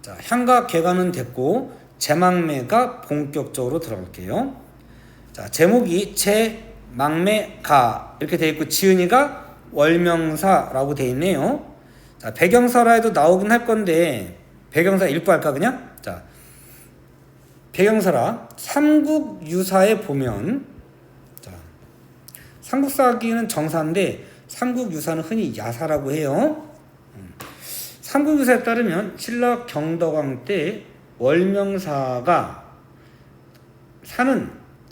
자, 향과 개가는 됐고 제망매가 본격적으로 들어갈게요. 자, 제목이 제망매가 이렇게 돼 있고 지은이가 월명사라고 돼 있네요. 자, 배경설화에도 나오긴 할 건데 배경설화 읽고 할까 그냥? 자, 배경설화 삼국유사에 보면 자, 삼국사기는 정사인데 삼국유사는 흔히 야사라고 해요. 삼국유사에 따르면 신라 경덕왕 때 월명사가 사는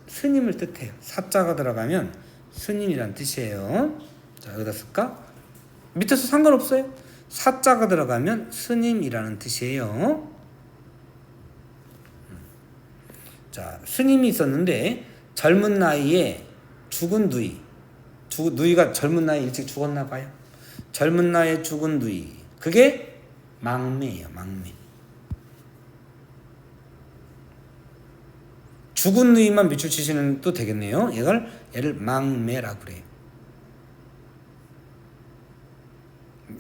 스님을 뜻해요. 사자가 들어가면 스님이란 뜻이에요. 자, 여기다 쓸까? 밑에서 상관없어요. 사자가 들어가면 스님이라는 뜻이에요. 자, 스님이 있었는데 젊은 나이에 죽은 누이. 누이가 젊은 나이에 일찍 죽었나 봐요. 젊은 나이에 죽은 누이. 그게 망매예요. 망매. 죽은 누이만 밑줄 치시는 또 되겠네요. 얘를 망매라고 그래요.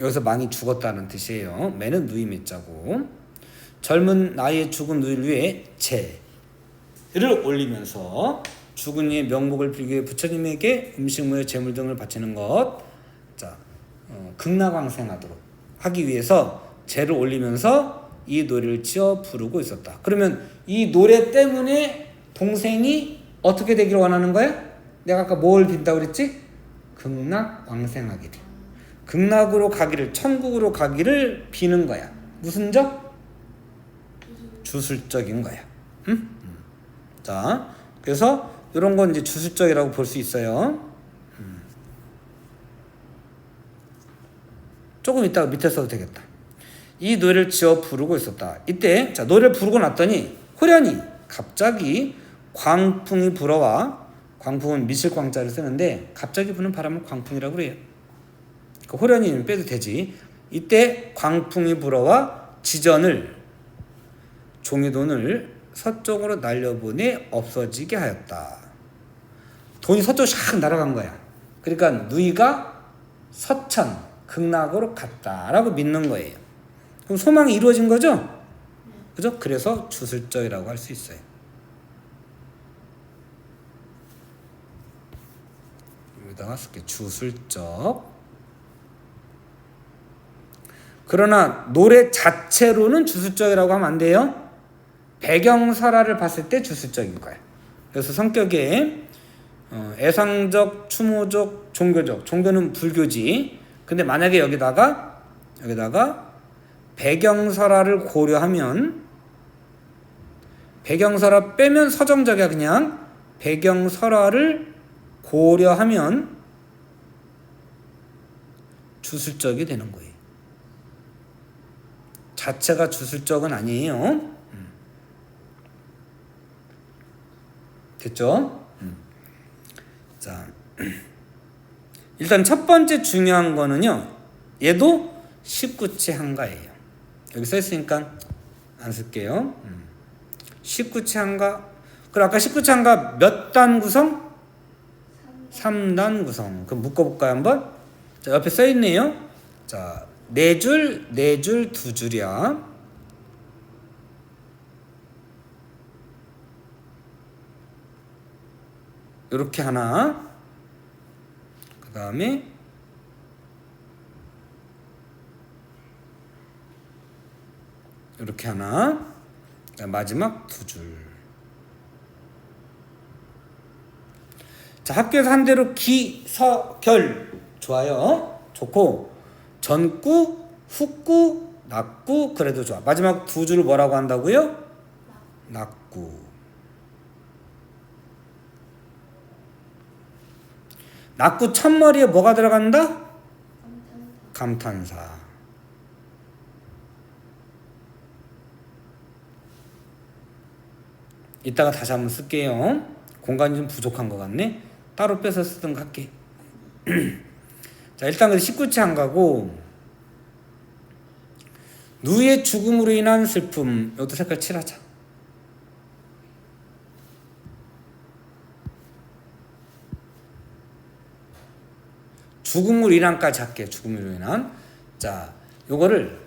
여기서 망이 죽었다는 뜻이에요. 매는 누이 매자고. 젊은 나이에 죽은 누이를 위해 제를 올리면서 죽은 이의 명복을 빌기 위해 부처님에게 음식물, 재물 등을 바치는 것. 자, 극락왕생하도록 하기 위해서 제를 올리면서 이 노래를 지어 부르고 있었다. 그러면 이 노래 때문에 동생이 어떻게 되기를 원하는 거야? 내가 아까 뭘 빈다고 그랬지? 극락왕생하기를. 극락으로 가기를, 천국으로 가기를 비는 거야. 무슨 적? 주술적인 거야. 응? 자, 그래서 이런 건 이제 주술적이라고 볼 수 있어요. 조금 이따가 밑에 써도 되겠다. 이 노래를 지어 부르고 있었다. 이때 자, 노래를 부르고 났더니 호련히 갑자기 광풍이 불어와. 광풍은 미칠 광자를 쓰는데 갑자기 부는 바람을 광풍이라고 그래요. 그 호련히는 빼도 되지. 이때 광풍이 불어와 지전을 종이돈을 서쪽으로 날려보내 없어지게 하였다. 돈이 서쪽으로 샥 날아간 거야. 그러니까 누이가 서천 극락으로 갔다라고 믿는 거예요. 그럼 소망이 이루어진 거죠? 그죠? 그래서 주술적이라고 할 수 있어요. 여기다가 쓸게. 주술적. 그러나 노래 자체로는 주술적이라고 하면 안 돼요. 배경설화를 봤을 때 주술적인 거예요. 그래서 성격에 애상적, 추모적, 종교적. 종교는 불교지. 근데 만약에 여기다가 배경설화를 고려하면 배경설화 빼면 서정적이야. 그냥 배경설화를 고려하면 주술적이 되는 거예요. 자체가 주술적은 아니에요. 됐죠? 자, 일단 첫 번째 중요한 거는요. 얘도 19체 한가예요. 여기 써 있으니까 안 쓸게요. 19체 한가. 그럼 아까 19체 한가 몇 단 구성? 3단 구성. 그럼 묶어볼까요 한번? 자, 옆에 써 있네요. 자, 4줄, 4줄, 2줄이야. 이렇게 하나. 그 다음에 이렇게 하나. 마지막 2줄. 자, 학교에서 한 대로 기, 서, 결. 좋아요. 좋고 전구, 훅구, 낙구 그래도 좋아. 마지막 2줄을 뭐라고 한다고요? 낙구. 낙구 첫머리에 뭐가 들어간다? 감탄사. 이따가 다시 한번 쓸게요. 공간이 좀 부족한 것 같네. 따로 빼서 쓰든가 할게. 자, 일단 19체 안 가고 누이의 죽음으로 인한 슬픔. 이것도 색깔 칠하자. 죽음으로 인한까지 할게. 죽음으로 인한. 자, 요거를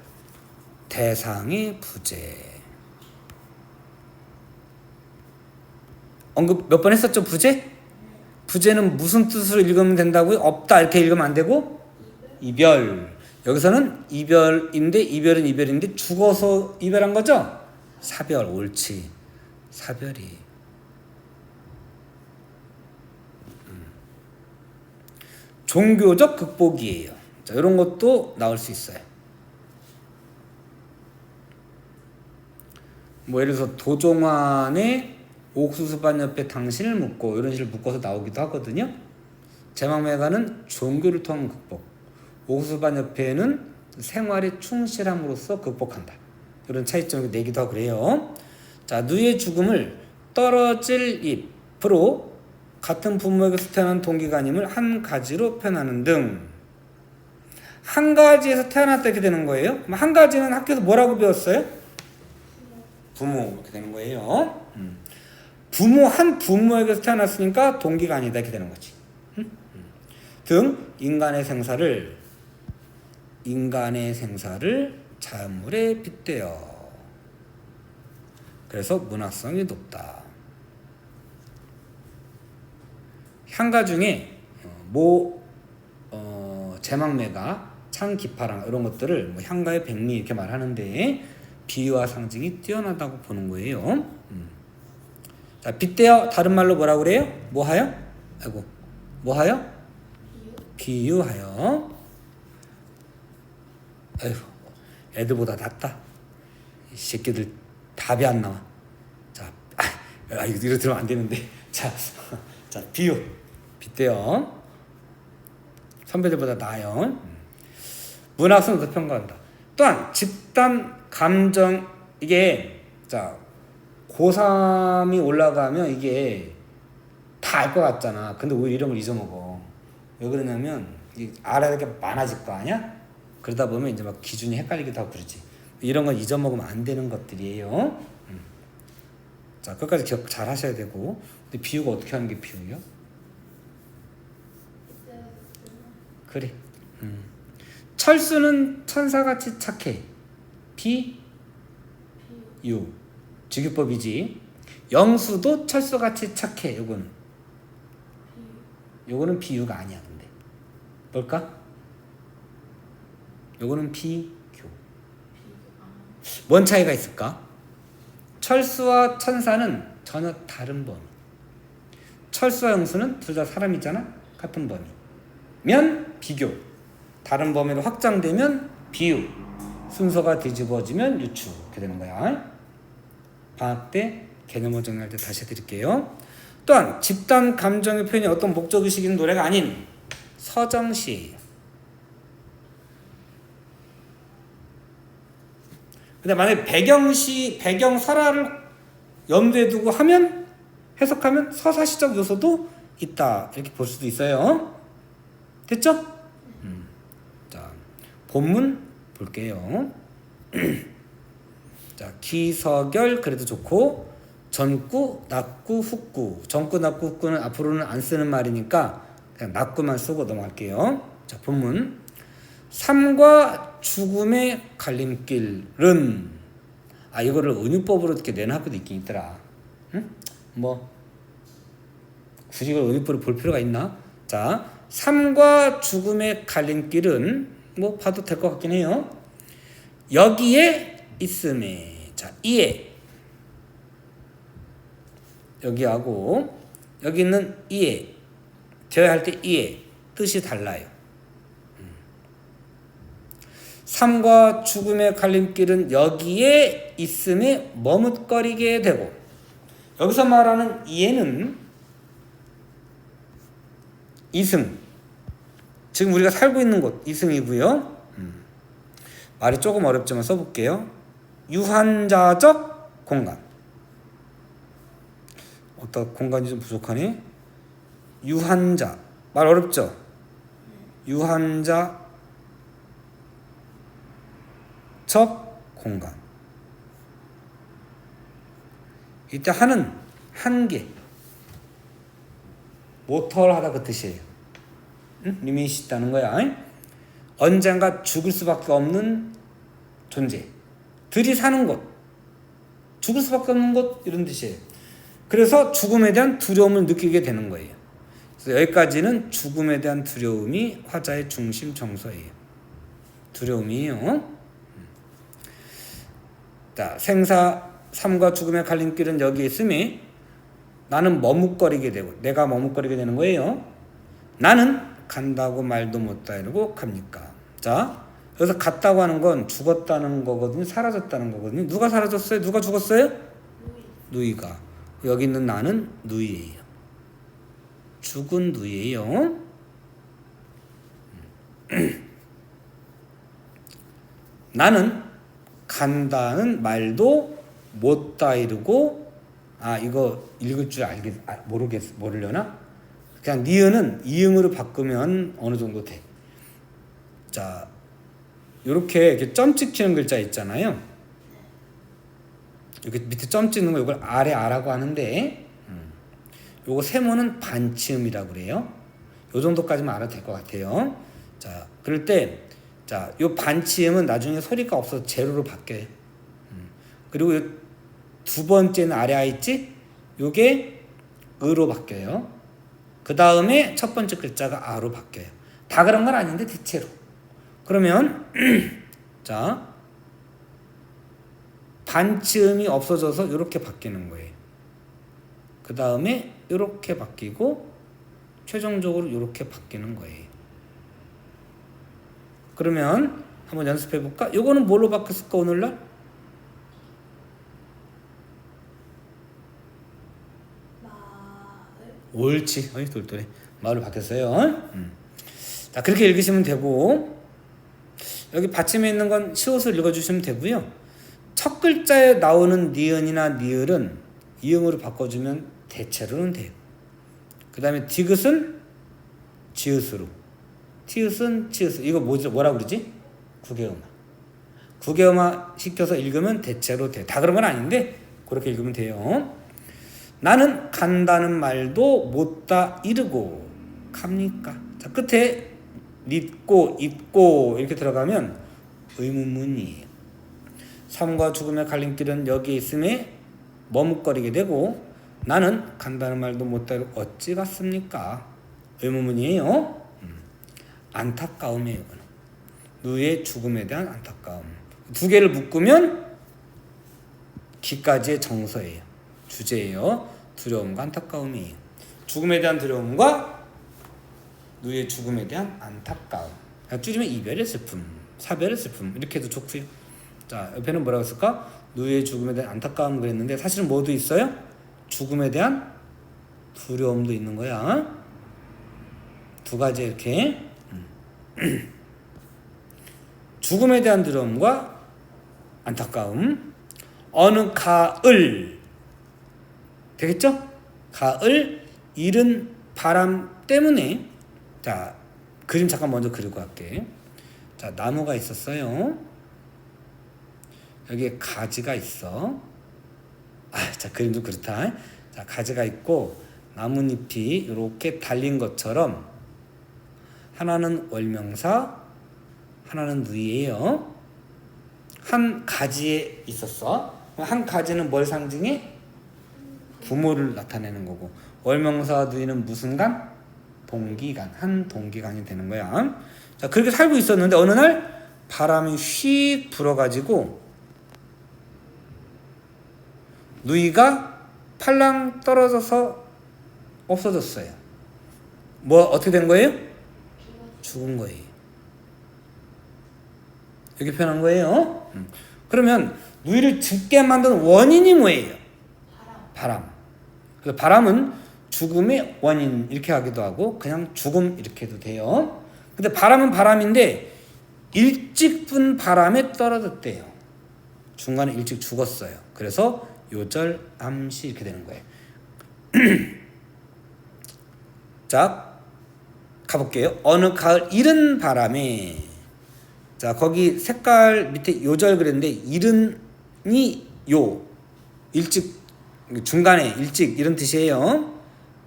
대상의 부재. 언급 몇 번 했었죠? 부재? 부재는 무슨 뜻으로 읽으면 된다고요? 없다 이렇게 읽으면 안 되고 이별. 여기서는 이별인데 이별은 이별인데 죽어서 이별한 거죠? 사별. 옳지. 사별이. 종교적 극복이에요. 자, 이런 것도 나올 수 있어요. 뭐 예를 들어서 도종환의 옥수수밭 옆에 당신을 묻고 이런 식으로 묶어서 나오기도 하거든요. 제망매가는 종교를 통한 극복, 옥수수밭 옆에는 생활에 충실함으로써 극복한다. 이런 차이점을 내기도 하고 그래요. 자, 누이의 죽음을 떨어질 잎으로 같은 부모에게서 태어난 동기가 아님을 한 가지로 표현하는 등. 한 가지에서 태어났다 이렇게 되는 거예요. 그럼 한 가지는 학교에서 뭐라고 배웠어요? 부모 이렇게 되는 거예요. 한 부모에게서 태어났으니까 동기가 아니다 이렇게 되는 거지. 등 인간의 생사를 자연물에 빗대어. 그래서 문학성이 높다. 향가 중에 제망매가 창기파랑 이런 것들을 뭐 향가의 백리 이렇게 말하는데 비유와 상징이 뛰어나다고 보는 거예요. 자, 빗대어 다른 말로 뭐라고 그래요? 뭐하여? 아이고, 뭐하여? 비유하여. 아이고, 애들보다 낫다. 이 새끼들 답이 안 나와. 자, 이거 들으면 안 되는데. 자, 비유. 빗대어. 선배들보다 나아요. 문학성도 평가한다. 또한 집단 감정, 이게 자 고3이 올라가면 이게 다 알 것 같잖아. 근데 오히려 이런 걸 잊어먹어. 왜 그러냐면 알아야 될 게 많아질 거 아니야? 그러다 보면 이제 막 기준이 헷갈리기도 하고 그러지. 이런 건 잊어먹으면 안 되는 것들이에요. 자, 끝까지 기억 잘 하셔야 되고. 근데 비유가 어떻게 하는 게 비유예요? 그래. 철수는 천사같이 착해. 비유. 직유법이지. 영수도 철수같이 착해. 요거는 비유가 아니야. 근데 뭘까? 요거는 비교. 뭔 차이가 있을까? 철수와 천사는 전혀 다른 범위. 철수와 영수는 둘 다 사람이잖아. 같은 범위면 비교. 다른 범위로 확장되면 비유. 순서가 뒤집어지면 유추. 이렇게 되는 거야. 방학 때 개념을 정리할 때 다시 해드릴게요. 또한 집단 감정의 표현이 어떤 목적의식 있는 노래가 아닌 서정시예요. 근데 만약에 배경설화를 염두에 두고 해석하면 서사시적 요소도 있다 이렇게 볼 수도 있어요. 됐죠? 자, 본문 볼게요. 자, 기서결 그래도 좋고 전구, 낙구, 훅구. 전구, 낙구, 훅구는 앞으로는 안 쓰는 말이니까 그냥 낙구만 쓰고 넘어갈게요. 자, 본문. 삶과 죽음의 갈림길은 이거를 은유법으로 이렇게 내는 학교도 있긴 있더라. 응? 뭐 굳이 이걸 은유법으로 볼 필요가 있나? 자, 삶과 죽음의 갈림길은 뭐 봐도 될 것 같긴 해요. 여기에 있음에. 자, 이에. 여기하고 여기 있는 이에. 제어할 때 이에. 뜻이 달라요. 삶과 죽음의 갈림길은 여기에 있음에 머뭇거리게 되고, 여기서 말하는 이에는 이승, 지금 우리가 살고 있는 곳 이승이고요. 말이 조금 어렵지만 써볼게요. 유한자적 공간. 어떤 공간이 좀 부족하네. 유한자, 말 어렵죠? 유한자 적 공간. 이때 하는 한계, 모털하다 그 뜻이에요. 응? 리밋이 있다는 거야. 언젠가 죽을 수밖에 없는 존재. 들이 사는 곳, 죽을 수밖에 없는 곳 이런 뜻이에요. 그래서 죽음에 대한 두려움을 느끼게 되는 거예요. 그래서 여기까지는 죽음에 대한 두려움이 화자의 중심 정서예요. 두려움이에요. 자, 생사 삶과 죽음의 갈림길은 여기 있으니 나는 머뭇거리게 되고, 내가 머뭇거리게 되는 거예요. 나는 간다고 말도 못 하고 갑니까? 자, 여기서 갔다고 하는 건 죽었다는 거거든요. 사라졌다는 거거든요. 누가 사라졌어요? 누가 죽었어요? 누이가. 여기 있는 나는 누이예요. 죽은 누이예요. 나는 간다는 말도 못 이루고, 이거 읽을 줄 모르려나? 그냥 니은은 이응으로 바꾸면 어느 정도 돼. 자, 이렇게 점 찍히는 글자 있잖아요. 이렇게 밑에 점 찍는 거 이걸 아래 아라고 하는데, 요거 세모는 반치음이라고 그래요. 요 정도까지만 알아도 될 것 같아요. 자, 그럴 때, 자, 요 반치음은 나중에 소리가 없어서 제로로 바뀌어요. 그리고 요 두 번째는 아래 아 있지? 요게 으로 바뀌어요. 그 다음에 첫 번째 글자가 아로 바뀌어요. 다 그런 건 아닌데 대체로. 그러면 자, 반치음이 없어져서 이렇게 바뀌는 거예요. 그 다음에 이렇게 바뀌고 최종적으로 이렇게 바뀌는 거예요. 그러면 한번 연습해 볼까? 요거는 뭘로 바뀌었을까 오늘날? 옳지. 어이 똘똘해. 마을로 바뀌었어요. 자, 그렇게 읽으시면 되고, 여기 받침에 있는 건 시옷을 읽어주시면 되고요. 첫 글자에 나오는 니은이나 니을은 이응으로 바꿔주면 대체로는 돼요. 그 다음에 디귿은 지읒으로, 티읒은 치읒으로. 이거 뭐라고 그러지? 구개음화. 구개음화 시켜서 읽으면 대체로 돼요. 다 그런 건 아닌데 그렇게 읽으면 돼요. 나는 간다는 말도 못다 이르고 갑니까? 자, 끝에 믿고 있고 이렇게 들어가면 의문문이에요. 삶과 죽음의 갈림길은 여기에 있음에 머뭇거리게 되고, 나는 간다는 말도 못다 이르고 어찌 갔습니까? 의문문이에요. 안타까움이에요. 이거는 누이의 죽음에 대한 안타까움. 두 개를 묶으면 기까지의 정서예요. 주제예요. 두려움과 안타까움이에요. 죽음에 대한 두려움과 누이의 죽음에 대한 안타까움. 줄이면 이별의 슬픔, 사별의 슬픔 이렇게 해도 좋고요. 자, 옆에는 뭐라고 했을까? 누이의 죽음에 대한 안타까움 그랬는데 사실은 뭐도 있어요? 죽음에 대한 두려움도 있는 거야. 두 가지 이렇게 죽음에 대한 두려움과 안타까움. 어느 가을 되겠죠? 가을 이른 바람 때문에. 자, 그림 잠깐 먼저 그리고 갈게. 자, 나무가 있었어요. 여기에 가지가 있어. 자, 그림도 그렇다. 자, 가지가 있고 나뭇잎이 이렇게 달린 것처럼 하나는 월명사, 하나는 누이예요. 한 가지에 있었어. 한 가지는 뭘 상징해? 부모를 나타내는 거고, 월명사 누이는 무슨 간? 동기간. 한 동기간이 되는 거야. 자, 그렇게 살고 있었는데 어느 날 바람이 휙 불어가지고 누이가 팔랑 떨어져서 없어졌어요. 어떻게 된 거예요? 죽은 거예요. 이렇게 표현한 거예요. 그러면 누이를 죽게 만든 원인이 뭐예요? 바람. 그래서 바람은 죽음의 원인 이렇게 하기도 하고 그냥 죽음 이렇게 해도 돼요. 근데 바람은 바람인데 일찍 분 바람에 떨어졌대요. 중간에 일찍 죽었어요. 그래서 요절 암시 이렇게 되는 거예요. 자, 가볼게요. 어느 가을 이른 바람에. 자, 거기 색깔 밑에 요절 그랬는데 이른이 요 일찍 중간에 일찍 이런 뜻이에요.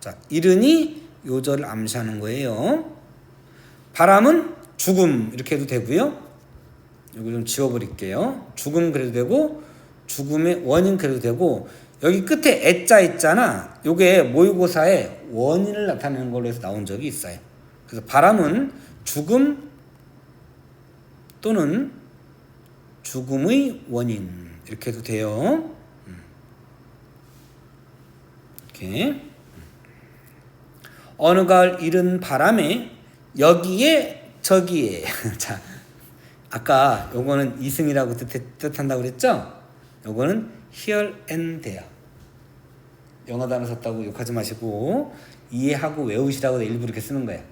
자, 이른이 요절을 암시하는 거예요. 바람은 죽음 이렇게 해도 되고요. 이거 좀 지워버릴게요. 죽음 그래도 되고 죽음의 원인 그래도 되고 여기 끝에 애자 있잖아. 요게 모의고사에 원인을 나타내는 걸로 해서 나온 적이 있어요. 그래서 바람은 죽음 또는 죽음의 원인 이렇게 해도 돼요. 이렇게 어느 가을 이른 바람에 여기에 저기에 자 아까 요거는 이승이라고 뜻한다고 그랬죠? 요거는 here and there. 영어 단어 썼다고 욕하지 마시고 이해하고 외우시라고 일부러 이렇게 쓰는 거예요.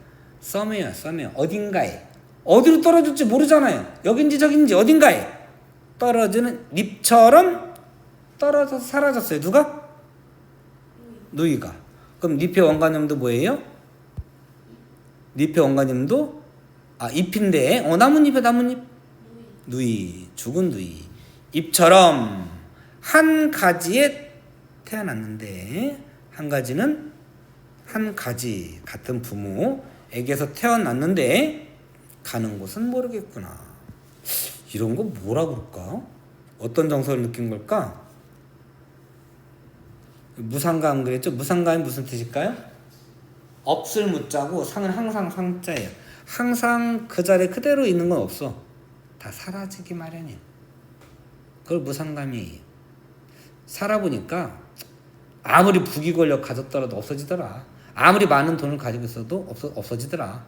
somewhere 어딘가에 어디로 떨어질지 모르잖아요. 여긴지 저긴지 어딘가에 떨어지는 잎처럼 떨어져서 사라졌어요. 누가? 누이가. 그럼 잎의 원가념도 뭐예요? 잎의 원가념도 잎인데 나뭇잎에 나뭇잎 누이 죽은 누이 잎처럼 한 가지에 태어났는데 한 가지는 한 가지 같은 부모에게서 태어났는데 가는 곳은 모르겠구나. 이런 거 뭐라 그럴까? 어떤 정서를 느낀 걸까? 무상감 그랬죠? 무상감이 무슨 뜻일까요? 없을 무자고 상은 항상 상자예요. 항상 그 자리에 그대로 있는 건 없어. 다 사라지기 마련이에요. 그걸 무상감이에요. 살아보니까 아무리 부귀 권력 가졌더라도 없어지더라. 아무리 많은 돈을 가지고 있어도 없어지더라.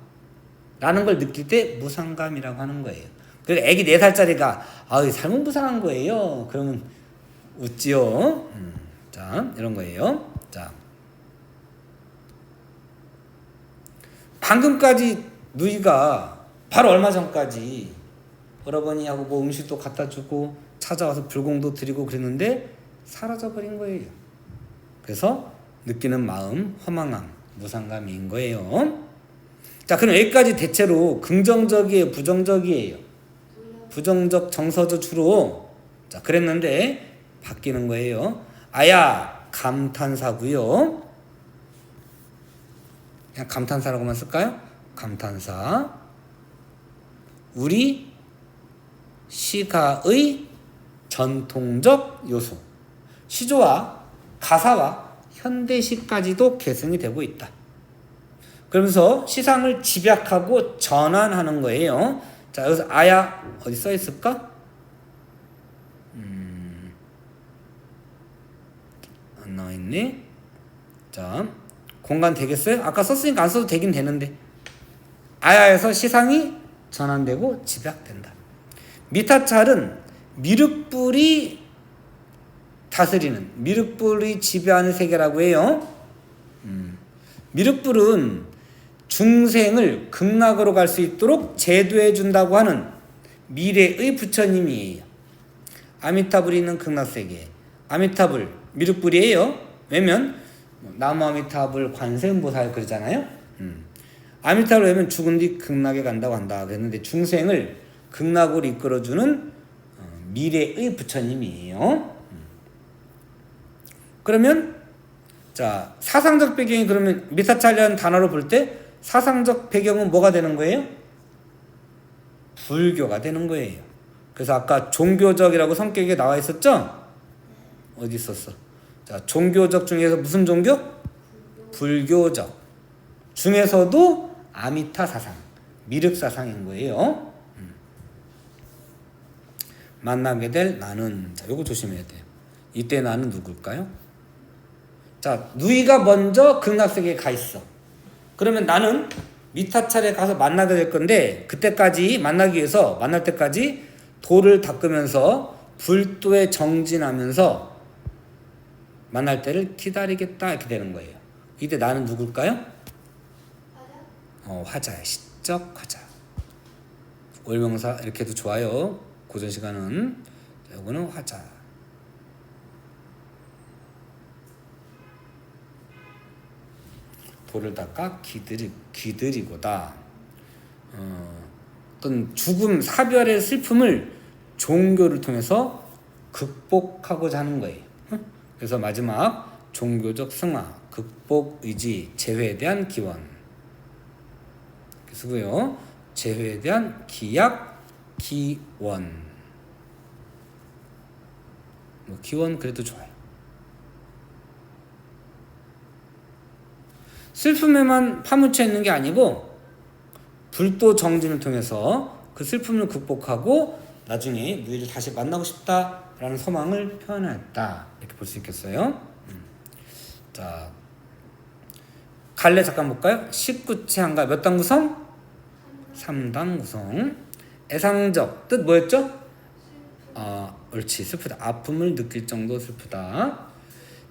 라는 걸 느낄 때 무상감이라고 하는 거예요. 그래서 애기 4살짜리가 삶은 무상한 거예요. 그러면 웃지요. 자, 이런 거예요. 자, 방금까지 누이가 바로 얼마 전까지 오라버니하고 뭐 음식도 갖다 주고 찾아와서 불공도 드리고 그랬는데 사라져버린 거예요. 그래서 느끼는 마음, 허망함, 무상감인 거예요. 자, 그럼 여기까지 대체로 긍정적이에요, 부정적이에요? 부정적, 정서적 주로. 자, 그랬는데 바뀌는 거예요. 아야, 감탄사고요. 그냥 감탄사라고만 쓸까요? 감탄사. 우리 시가의 전통적 요소. 시조와 가사와 현대시까지도 개선이 되고 있다. 그러면서 시상을 집약하고 전환하는 거예요. 자, 여기서 아야 어디 써 있을까? 안 나와 있네. 자, 공간 되겠어요? 아까 썼으니까 안 써도 되긴 되는데. 아야에서 시상이 전환되고 집약된다. 미타찰은 미륵불이 다스리는, 미륵불이 지배하는 세계라고 해요. 미륵불은 중생을 극락으로 갈 수 있도록 제도해 준다고 하는 미래의 부처님이에요. 아미타불이 있는 극락세계. 아미타불, 미륵불이에요. 왜냐면 나무 아미타불 관세음보살 그러잖아요. 아미타불 왜냐면 죽은 뒤 극락에 간다고 한다 그랬는데 중생을 극락으로 이끌어주는 미래의 부처님이에요. 그러면 자, 사상적 배경이 그러면 미타찰이라는 단어로 볼 때 사상적 배경은 뭐가 되는 거예요? 불교가 되는 거예요. 그래서 아까 종교적이라고 성격에 나와 있었죠? 어디 있었어? 자, 종교적 중에서 무슨 종교? 불교적. 중에서도 아미타 사상, 미륵 사상인 거예요. 만나게 될 나는. 자, 요거 조심해야 돼요. 이때 나는 누굴까요? 자, 누이가 먼저 극락세계에 가 있어. 그러면 나는 미타찰에 가서 만나게 될 건데 그때까지 만나기 위해서 만날 때까지 돌을 닦으면서 불도에 정진하면서 만날 때를 기다리겠다 이렇게 되는 거예요. 이때 나는 누굴까요? 화자야. 시적 화자. 월명사 이렇게 해도 좋아요. 고전 시간은. 자, 이거는 화자. 돌을 닦아 기드리고다. 어떤 죽음, 사별의 슬픔을 종교를 통해서 극복하고자 하는 거예요. 그래서 마지막 종교적 승화, 극복, 의지, 재회에 대한 기원. 쓰고요. 재회에 대한 기약, 기원. 뭐 기원 그래도 좋아요. 슬픔에만 파묻혀 있는 게 아니고 불도 정진을 통해서 그 슬픔을 극복하고 나중에 누이를 다시 만나고 싶다라는 소망을 표현했다. 이렇게 볼 수 있겠어요. 자, 갈래 잠깐 볼까요? 19채 한가 몇 단 구성? 3단 구성. 애상적 뜻 뭐였죠? 옳지, 슬프다. 아픔을 느낄 정도 슬프다.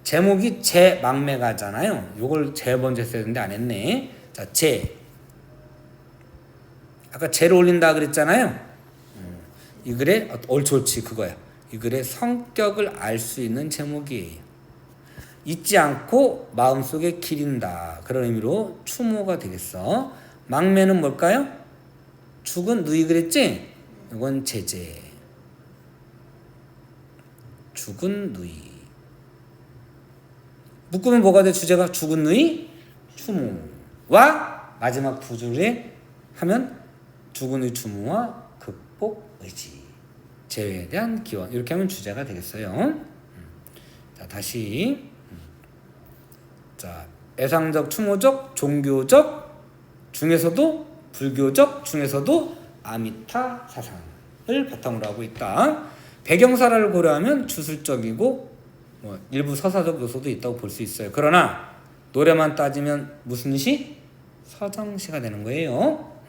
제목이 제망매가잖아요. 요걸 제일 먼저 써야 되는데 안 했네. 자, 제. 아까 제를 올린다 그랬잖아요. 이 글의 옳지 그거야. 이 글의 성격을 알 수 있는 제목이에요. 잊지 않고 마음속에 기린다. 그런 의미로 추모가 되겠어. 망매는 뭘까요? 죽은 누이 그랬지? 이건 제제. 죽은 누이. 묶으면 뭐가 돼? 주제가 죽은 누이 추모와 마지막 두 줄에 하면 죽은 누이 추모와 극복 의지, 재회에 대한 기원, 이렇게 하면 주제가 되겠어요. 자, 다시. 자, 애상적, 추모적, 종교적 중에서도 불교적 중에서도 아미타 사상을 바탕으로 하고 있다. 배경사를 고려하면 주술적이고 뭐 일부 서사적 요소도 있다고 볼 수 있어요. 그러나 노래만 따지면 무슨 시? 서정시가 되는 거예요.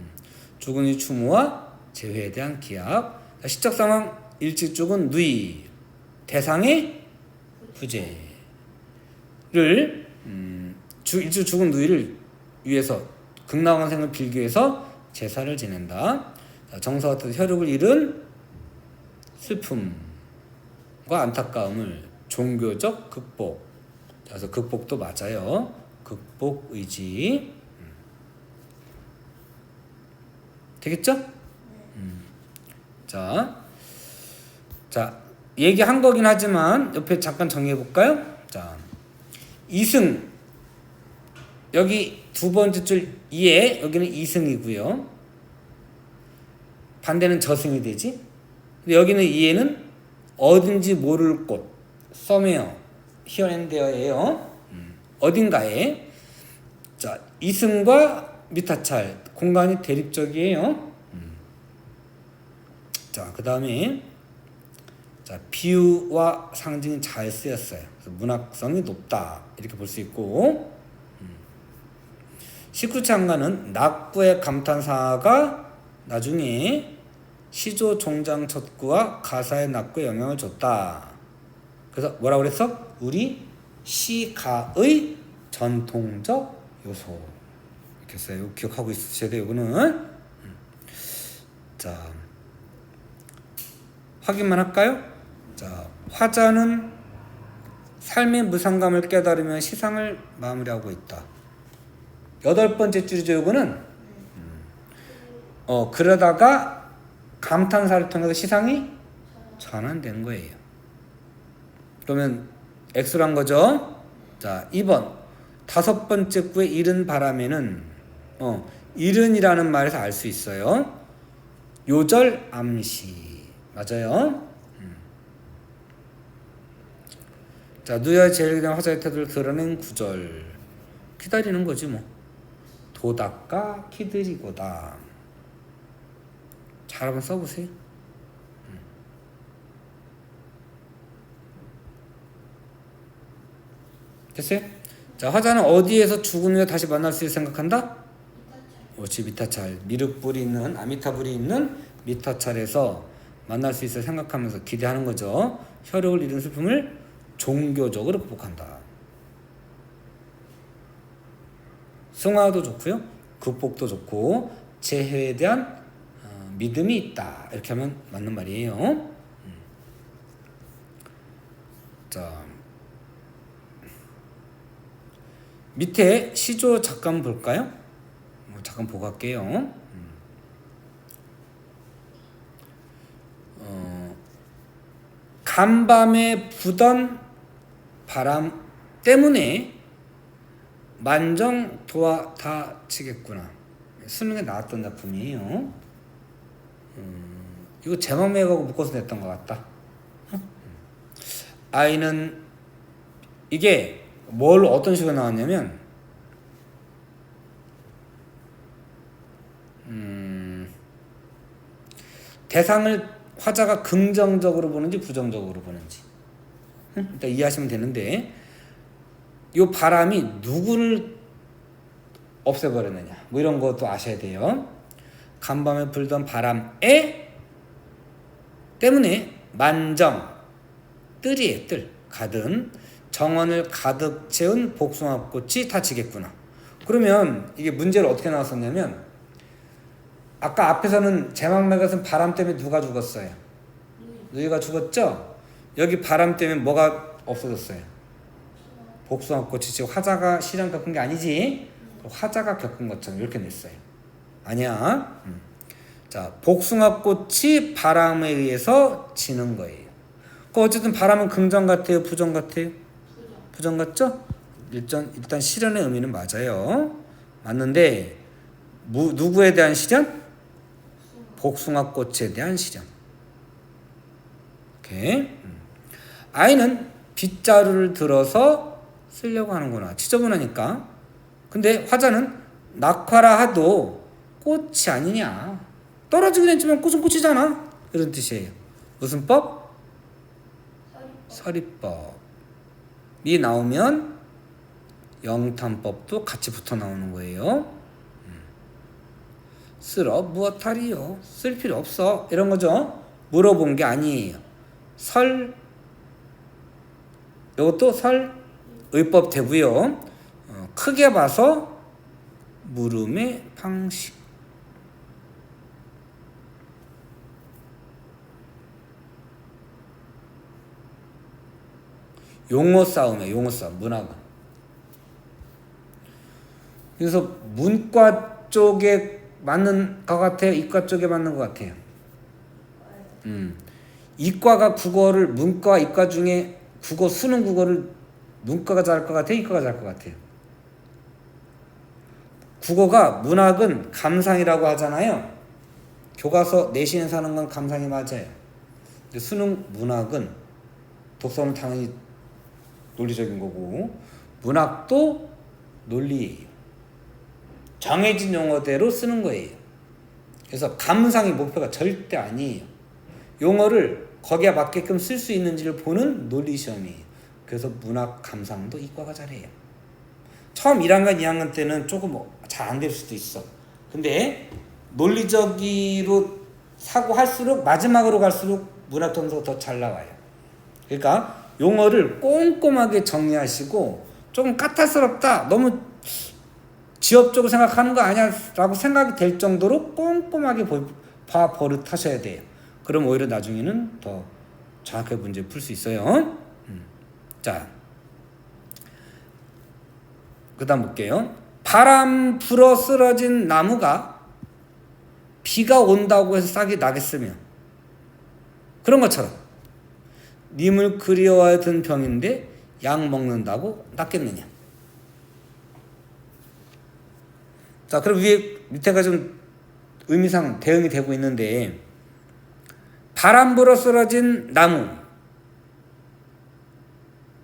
죽은 이 추모와 재회에 대한 기약. 시적 상황 일찍 죽은 누이, 대상의 부재를 일찍 죽은 누이를 위해서 극락원생을 빌기 위해서 제사를 지낸다. 정서 같은 혈육을 잃은 슬픔과 안타까움을 종교적 극복. 그래서 극복도 맞아요. 극복 의지. 되겠죠? 자, 얘기한 거긴 하지만 옆에 잠깐 정리해 볼까요? 자, 이승. 여기 두 번째 줄 이에 여기는 이승이고요. 반대는 저승이 되지. 근데 여기는 이에는 어딘지 모를 곳, somewhere, here and there예요. 어딘가에. 자, 이승과 미타찰 공간이 대립적이에요. 자, 그 다음에 자, 비유와 상징이 잘 쓰였어요. 그래서 문학성이 높다 이렇게 볼 수 있고. 19채 한가는 낙구의 감탄사가 나중에 시조 종장 첫구와 가사의 낙구에 영향을 줬다. 그래서 뭐라고 그랬어? 우리 시가의 전통적 요소. 이렇게 써요. 기억하고 있으셔야 돼요. 이거는. 자, 확인만 할까요? 자, 화자는 삶의 무상감을 깨달으며 시상을 마무리하고 있다. 8번째 줄이죠. 이거는 그러다가 감탄사를 통해서 시상이 전환된 거예요. 그러면 X로 한 거죠. 자, 2번 5번째 구의 이른 바람에는 이른이라는 말에서 알 수 있어요. 요절 암시 맞아요. 자, 누이와 제일에 대한 화자의 태도를 드러낸 구절. 기다리는 거지 뭐. 도닥가 키드리고다. 잘 한번 써보세요. 됐어요? 자, 화자는 어디에서 죽은 후에 다시 만날 수 있을 생각한다? 옳지, 미타찰. 미륵불이 있는, 아미타불이 있는 미타찰에서 만날 수 있을 생각하면서 기대하는 거죠. 혈육을 잃은 슬픔을 종교적으로 극복한다. 승화도 좋고요. 극복도 좋고 재해에 대한 믿음이 있다. 이렇게 하면 맞는 말이에요. 자, 밑에 시조 잠깐 볼까요? 잠깐 보고 갈게요. 간밤에 부던 바람 때문에 만정 도와 다 치겠구나. 수능에 나왔던 작품이에요. 이거 제망맥하고 묶어서 냈던 것 같다. 아이는 이게 뭘 어떤 식으로 나왔냐면 대상을 화자가 긍정적으로 보는지 부정적으로 보는지 일단 이해하시면 되는데 이 바람이 누구를 없애버렸느냐 뭐 이런 것도 아셔야 돼요. 간밤에 불던 바람에 때문에 만정 뜰이에요. 뜰 가든 정원을 가득 채운 복숭아꽃이 다치겠구나. 그러면 이게 문제를 어떻게 나왔었냐면 아까 앞에서는 제망맥에서는 바람 때문에 누가 죽었어요? 누이가 죽었죠? 여기 바람 때문에 뭐가 없어졌어요? 복숭아꽃이 지금 화자가 시련 겪은 게 아니지? 화자가 겪은 것처럼 이렇게 냈어요. 아니야. 자, 복숭아꽃이 바람에 의해서 지는 거예요. 어쨌든 바람은 긍정 같아요? 부정 같아요? 부정 같죠? 일단 시련의 의미는 맞아요. 맞는데 누구에 대한 시련? 복숭아꽃에 대한 시련. 오케이. 아이는 빗자루를 들어서 쓰려고 하는구나. 지저분하니까. 근데 화자는 낙화라 하도 꽃이 아니냐. 떨어지긴 했지만 꽃은 꽃이잖아. 이런 뜻이에요. 무슨 법? 서리법이 나오면 영탄법도 같이 붙어 나오는 거예요. 쓸어 무엇하리요? 쓸 필요 없어. 이런 거죠. 물어본 게 아니에요. 이것도 의법 되고요. 크게 봐서 물음의 방식. 용어 싸움이에요. 용어 싸움. 문학은. 그래서 문과 쪽에 맞는 것 같아요? 이과 쪽에 맞는 것 같아요? 이과가 국어를 문과 이과 중에 국어 수능 국어를 문과가 잘할 것 같아요? 이과가 잘할 것 같아요? 국어가 문학은 감상이라고 하잖아요. 교과서 내신에 사는 건 감상이 맞아요. 근데 수능 문학은 독서는 당연히 논리적인 거고 문학도 논리예요. 정해진 용어대로 쓰는 거예요. 그래서 감상이 목표가 절대 아니에요. 용어를 거기에 맞게끔 쓸 수 있는지를 보는 논리시험이에요. 그래서 문학 감상도 이과가 잘해요. 처음 1학년, 2학년 때는 조금 잘 안 될 수도 있어. 근데 논리적으로 사고할수록 마지막으로 갈수록 문학 점수가 더 잘 나와요. 그러니까 용어를 꼼꼼하게 정리하시고 조금 까탈스럽다, 너무 지엽적으로 생각하는 거 아니야 라고 생각이 될 정도로 꼼꼼하게 봐 버릇하셔야 돼요. 그럼 오히려 나중에는 더 정확하게 문제 풀 수 있어요. 자, 그 다음 볼게요. 바람 불어 쓰러진 나무가 비가 온다고 해서 싹이 나겠으며 그런 것처럼 님을 그리워하여 든 병인데 약 먹는다고 낫겠느냐. 자, 그럼 밑에가 좀 의미상 대응이 되고 있는데 바람 불어 쓰러진 나무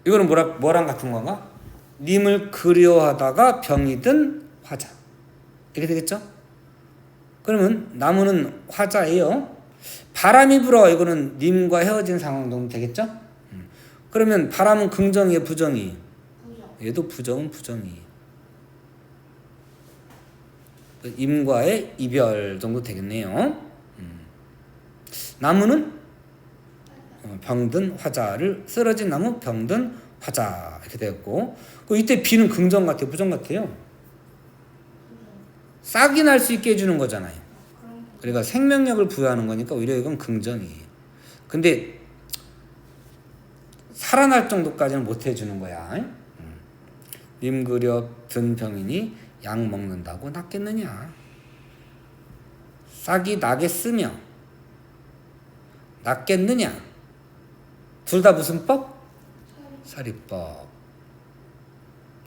이거는 뭐랑 같은 건가? 님을 그리워하다가 병이 든 화자 이렇게 되겠죠? 그러면 나무는 화자예요. 바람이 불어 이거는 님과 헤어진 상황 정도 되겠죠? 그러면 바람은 긍정이에요, 부정이에요? 얘도 부정은 부정이에요. 임과의 이별 정도 되겠네요. 나무는 병든 화자를 쓰러진 나무 병든 화자 이렇게 되었고 이때 비는 긍정 같아요, 부정 같아요? 싹이 날 수 있게 해주는 거잖아요. 그러니까 생명력을 부여하는 거니까 오히려 이건 긍정이에요. 근데 살아날 정도까지는 못 해주는 거야. 님 그려 든 병이니 약 먹는다고 낫겠느냐. 싹이 나겠으며 낫겠느냐. 둘 다 무슨 법? 사리법.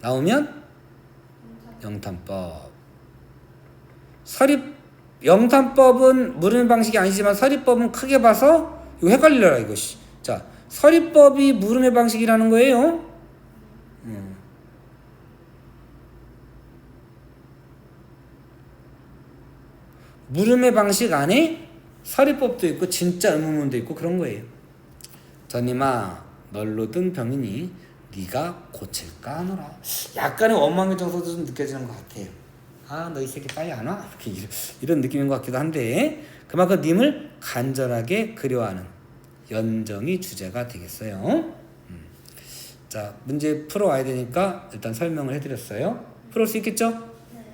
나오면 영탄법. 사립 영탄법은 물음의 방식이 아니지만 서리법은 크게 봐서 이거 헷갈리려라 이것이. 자, 서리법이 물음의 방식이라는 거예요. 물음의 방식 안에 서리법도 있고 진짜 의문문도 있고 그런 거예요. 전임아 널로 든 병이니 네가 고칠까 하노라. 약간의 원망의 정서도 좀 느껴지는 것 같아요. 아, 너 이 새끼 빨리 안 와? 이렇게 이런 느낌인 것 같기도 한데 그만큼 님을 간절하게 그리워하는 연정이 주제가 되겠어요. 자, 문제 풀어와야 되니까 일단 설명을 해드렸어요. 풀을 수 있겠죠?